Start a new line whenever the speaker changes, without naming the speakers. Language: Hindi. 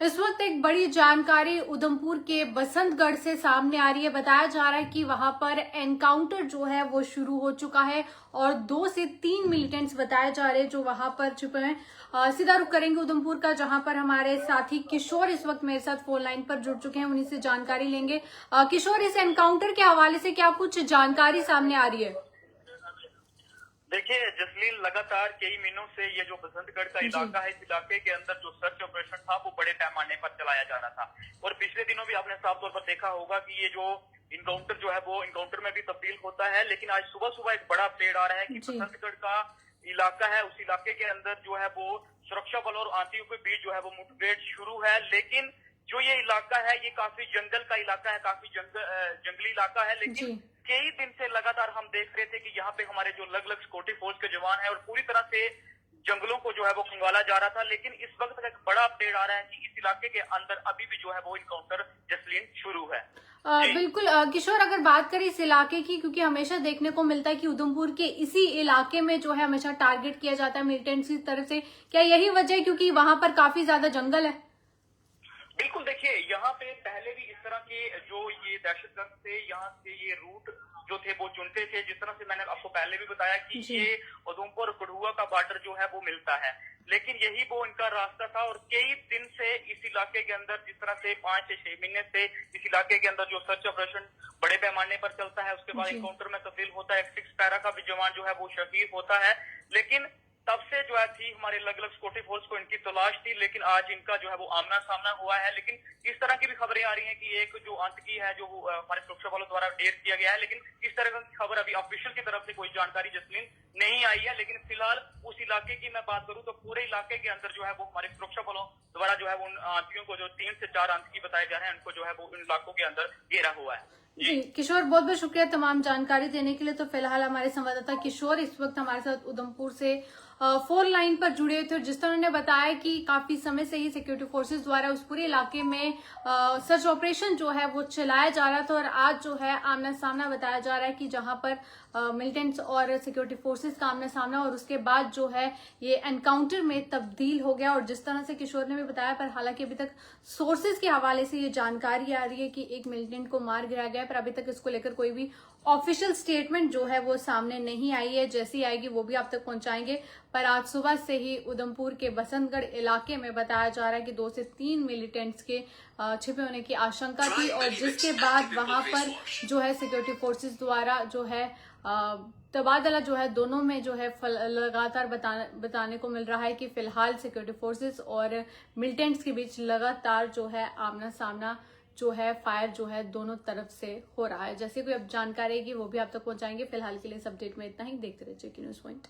इस वक्त एक बड़ी जानकारी उधमपुर के बसंतगढ़ से सामने आ रही है। बताया जा रहा है कि वहां पर एनकाउंटर जो है वो शुरू हो चुका है और 2 से 3 मिलिटेंट्स बताए जा रहे हैं जो वहां पर छुपे हैं। सीधा रुख करेंगे उधमपुर का, जहां पर हमारे साथी किशोर इस वक्त मेरे साथ फोन लाइन पर जुड़ चुके हैं, उन्हीं से जानकारी लेंगे। किशोर, इस एनकाउंटर के हवाले से क्या कुछ जानकारी सामने आ रही है?
देखिए जसलीन, लगातार कई महीनों से ये जो बसंतगढ़ का इलाका है, इस इलाके के अंदर जो सर्च ऑपरेशन था वो बड़े पैमाने पर चलाया जा रहा था और पिछले दिनों भी आपने साफ तौर पर देखा होगा कि ये जो इनकाउंटर जो है वो इनकाउंटर में भी तब्दील होता है। लेकिन आज सुबह सुबह एक बड़ा अपडेट आ रहा है कि बसंतगढ़ का इलाका है, उस इलाके के अंदर जो है वो सुरक्षा बलों और आतंकियों के बीच जो है वो मुठभेड़ शुरू है। लेकिन जो ये इलाका है ये काफी जंगल का इलाका है, काफी जंगली इलाका है। लेकिन कई दिन से लगातार हम देख रहे थे कि यहाँ पे हमारे जो अलग अलग सिक्योरिटी फोर्स के जवान है और पूरी तरह से जंगलों को जो है वो खंगाला जा रहा था। लेकिन इस वक्त एक बड़ा अपडेट आ रहा है कि इस इलाके के अंदर अभी भी जो है वो इनकाउंटर जसलीन शुरू है।
बिल्कुल किशोर, अगर बात करें इस इलाके की, क्योंकि हमेशा देखने को मिलता है कि उधमपुर के इसी इलाके में जो है हमेशा टारगेट किया जाता है मिलिटेंट्स की तरफ से, क्या यही वजह है क्योंकि वहां पर काफी ज्यादा जंगल है?
बिल्कुल, देखिए यहाँ पे पहले भी इस तरह के जो ये दहशतगर्द थे यहाँ से ये रूट जो थे वो चुनते थे। जिस तरह से मैंने आपको पहले भी बताया कि ये उधमपुर और कठुआ का बॉर्डर जो है वो मिलता है, लेकिन यही वो इनका रास्ता था। और कई दिन से इस इलाके के अंदर जिस तरह से 5 से 6 महीने से इस इलाके के अंदर जो सर्च ऑपरेशन बड़े पैमाने पर चलता है, उसके बाद एनकाउंटर में तब्दील होता है। 6 पैरा का भी जवान जो है वो शहीद होता है। लेकिन तब से जो है थी हमारे अलग अलग सिक्योरिटी फोर्स को इनकी तलाश थी, लेकिन आज इनका जो है वो आमना सामना हुआ है। लेकिन इस तरह की भी खबरें आ रही हैं कि एक जो आतंकी है जो हमारे सुरक्षा बलों द्वारा ढेर किया गया है, लेकिन इस तरह की खबर अभी ऑफिशियल की तरफ से कोई जानकारी जसलीन नहीं आई है। लेकिन फिलहाल उस इलाके की मैं बात करूं तो पूरे इलाके के अंदर जो है वो हमारे सुरक्षा बलों द्वारा जो है वो उन आतंकियों को, जो 3 से 4 आतंकी बताए जा रहे हैं, उनको जो है वो इन इलाकों के अंदर घेरा हुआ है।
जी किशोर, बहुत बहुत शुक्रिया तमाम जानकारी देने के लिए। तो फिलहाल हमारे संवाददाता किशोर इस वक्त हमारे साथ उधमपुर से फोन लाइन पर जुड़े हुए थे। जिस तरह उन्होंने बताया कि काफी समय से ही सिक्योरिटी फोर्सेस द्वारा उस पूरे इलाके में सर्च ऑपरेशन जो है वो चलाया जा रहा था और आज जो है आमना सामना बताया जा रहा है कि जहां पर मिलिटेंट्स और सिक्योरिटी फोर्सेस का आमना सामना और उसके बाद जो है ये एनकाउंटर में तब्दील हो गया। और जिस तरह से किशोर ने भी बताया, पर हालांकि अभी तक सोर्सेज के हवाले से ये जानकारी आ रही है कि एक मिलिटेंट को मार गिराया गया, पर अभी तक इसको लेकर कोई भी ऑफिशियल स्टेटमेंट जो है वो सामने नहीं आई है। जैसी आएगी वो भी आप तक पहुंचाएंगे। पर आज सुबह से ही उधमपुर के बसंतगढ़ इलाके में बताया जा रहा है कि 2 से 3 मिलिटेंट्स के छिपे होने की आशंका थी और जिसके बाद वहां पर जो है सिक्योरिटी फोर्सेस द्वारा जो है तबादला जो है दोनों में जो है लगातार बताने को मिल रहा है कि फिलहाल सिक्योरिटी फोर्सेस और मिलिटेंट्स के बीच लगातार जो है आमना सामना जो है फायर जो है दोनों तरफ से हो रहा है। जैसे कोई अब जानकारी है वो भी आप तक पहुंचाएंगे। फिलहाल के लिए इस अपडेट में इतना ही। देखते रहिए जेके न्यूज़ पॉइंट।